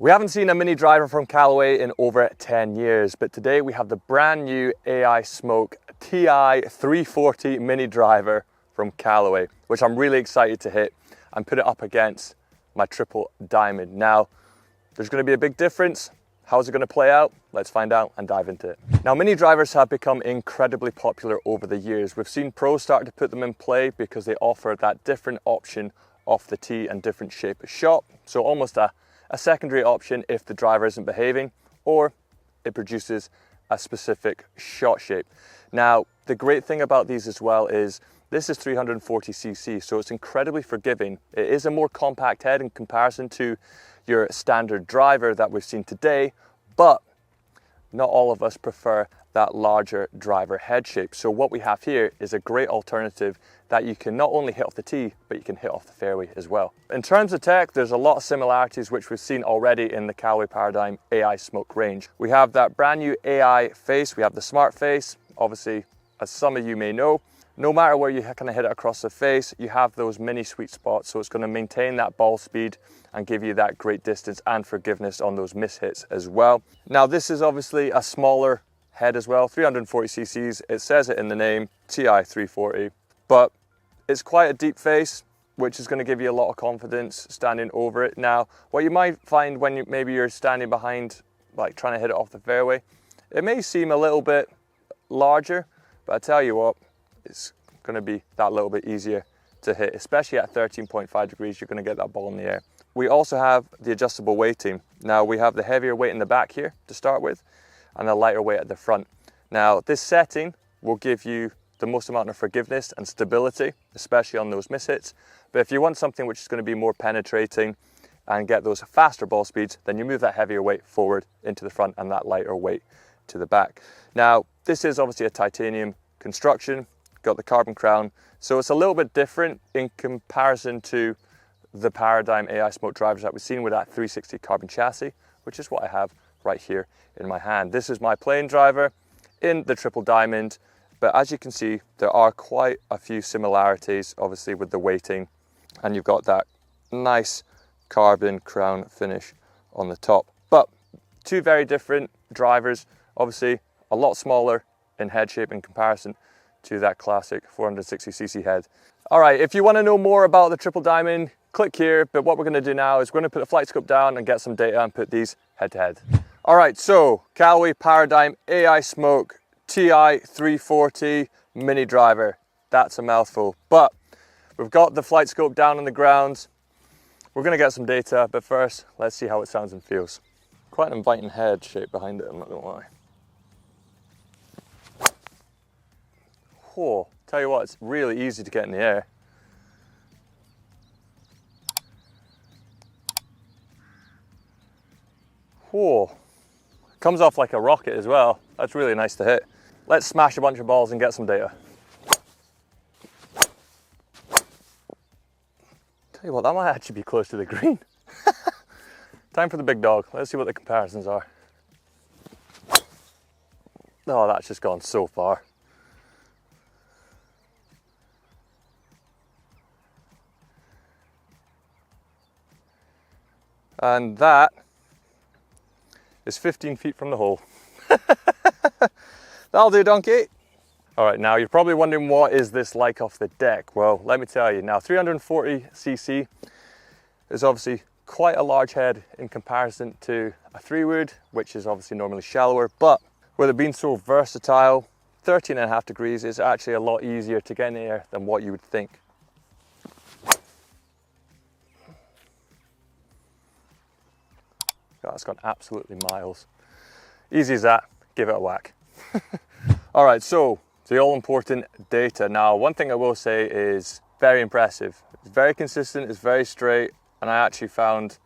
We haven't seen a mini driver from Callaway in over 10 years, but today we have the brand new Ai Smoke Ti 340 mini driver from Callaway, which I'm really excited to hit and put it up against my triple diamond. Now, there's going to be a big difference. How's it going to play out? Let's find out and dive into it. Now, mini drivers have become incredibly popular over the years. We've seen pros start to put them in play because they offer that different option off the tee and different shape of shot. So almost a secondary option if the driver isn't behaving, or it produces a specific shot shape. Now, the great thing about these as well is this is 340cc, so it's incredibly forgiving. It is a more compact head in comparison to your standard driver that we've seen today, but not all of us prefer that larger driver head shape. So what we have here is a great alternative that you can not only hit off the tee, but you can hit off the fairway as well. In terms of tech, there's a lot of similarities which we've seen already in the Callaway Paradsym Ai Smoke range. We have that brand new AI face, we have the smart face. Obviously, as some of you may know, no matter where you kind of hit it across the face, you have those mini sweet spots, so it's going to maintain that ball speed and give you that great distance and forgiveness on those mishits as well. Now, this is obviously a smaller head as well, 340cc, it says it in the name, Ti 340, but it's quite a deep face, which is going to give you a lot of confidence standing over it. Now, what you might find when maybe you're standing behind, like trying to hit it off the fairway, it may seem a little bit larger, but I tell you what, it's going to be that little bit easier to hit, especially at 13.5 degrees, you're going to get that ball in the air. We also have the adjustable weighting. Now, we have the heavier weight in the back here to start with, and the lighter weight at the front. Now, this setting will give you the most amount of forgiveness and stability, especially on those mishits. But if you want something which is going to be more penetrating and get those faster ball speeds, then you move that heavier weight forward into the front and that lighter weight to the back. Now, this is obviously a titanium construction, got the carbon crown, so it's a little bit different in comparison to the Paradsym Ai Smoke drivers that we've seen with that 360 carbon chassis, which is what I have right here in my hand. This is my plain driver in the triple diamond, but as you can see, there are quite a few similarities, obviously, with the weighting, and you've got that nice carbon crown finish on the top. But two very different drivers, obviously a lot smaller in head shape in comparison to that classic 460cc head. All right, if you want to know more about the triple diamond, click here, but what we're going to do now is we're going to put the flight scope down and get some data and put these head to head. All right, so Callaway Paradsym Ai Smoke Ti 340 mini driver. That's a mouthful, but we've got the flight scope down on the ground. We're going to get some data, but first, let's see how it sounds and feels. Quite an inviting head shape behind it, I'm not going to lie. Whoa, tell you what, it's really easy to get in the air. Whoa, comes off like a rocket as well. That's really nice to hit. Let's smash a bunch of balls and get some data. Tell you what, that might actually be close to the green. Time for the big dog. Let's see what the comparisons are. Oh, that's just gone so far. And that is 15 feet from the hole. That'll do, donkey. All right, now you're probably wondering, what is this like off the deck? Well, let me tell you. Now, 340cc is obviously quite a large head in comparison to a 3-wood, which is obviously normally shallower, but with it being so versatile, 13.5 degrees is actually a lot easier to get in the air than what you would think. God, it's gone absolutely miles. Easy as that, give it a whack. All right, so the all-important data. Now, one thing I will say is very impressive. It's very consistent, it's very straight, and I actually found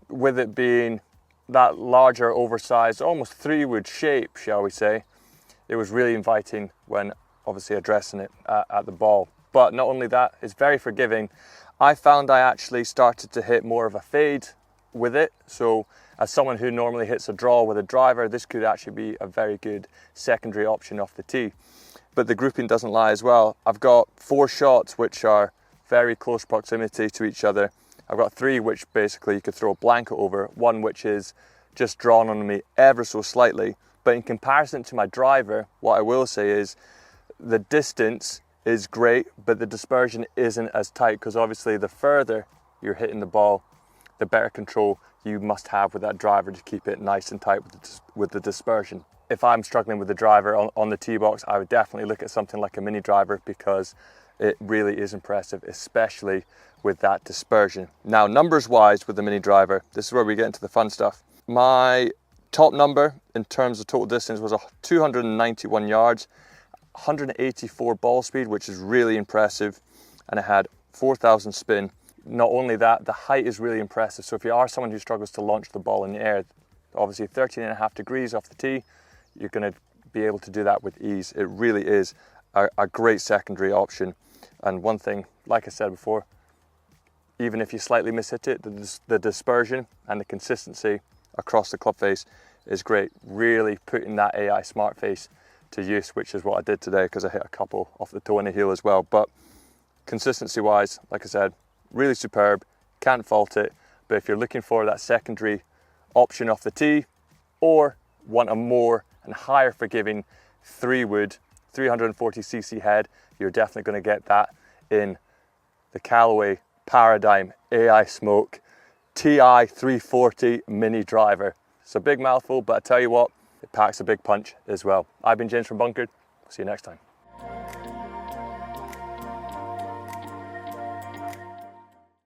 with it being that larger, oversized, almost 3-wood shape, shall we say, it was really inviting when obviously addressing it at the ball. But not only that, it's very forgiving. I found I actually started to hit more of a fade with it, so as someone who normally hits a draw with a driver, this could actually be a very good secondary option off the tee. But the grouping doesn't lie as well. I've got 4 shots which are very close proximity to each other, I've got three which basically you could throw a blanket over, one which is just drawn on me ever so slightly. But in comparison to my driver, what I will say is the distance is great, but the dispersion isn't as tight, because obviously the further you're hitting the ball, the better control you must have with that driver to keep it nice and tight with the dispersion. If I'm struggling with the driver on the tee box, I would definitely look at something like a mini driver, because it really is impressive, especially with that dispersion. Now, numbers wise with the mini driver, this is where we get into the fun stuff. My top number in terms of total distance was 291 yards, 184 ball speed, which is really impressive, and it had 4,000 spin. Not only that, the height is really impressive. So if you are someone who struggles to launch the ball in the air, obviously 13.5 degrees off the tee, you're going to be able to do that with ease. It really is a great secondary option. And one thing, like I said before, even if you slightly mishit it, the dispersion and the consistency across the club face is great. Really putting that AI smart face to use, which is what I did today, because I hit a couple off the toe and the heel as well. But consistency wise, like I said, really superb, can't fault it. But if you're looking for that secondary option off the tee, or want a more and higher forgiving 3-wood 340cc head, you're definitely going to get that in the Callaway Paradsym Ai Smoke Ti 340 mini driver. It's a big mouthful, but I tell you what, it packs a big punch as well. I've been James from Bunkered. See you next time.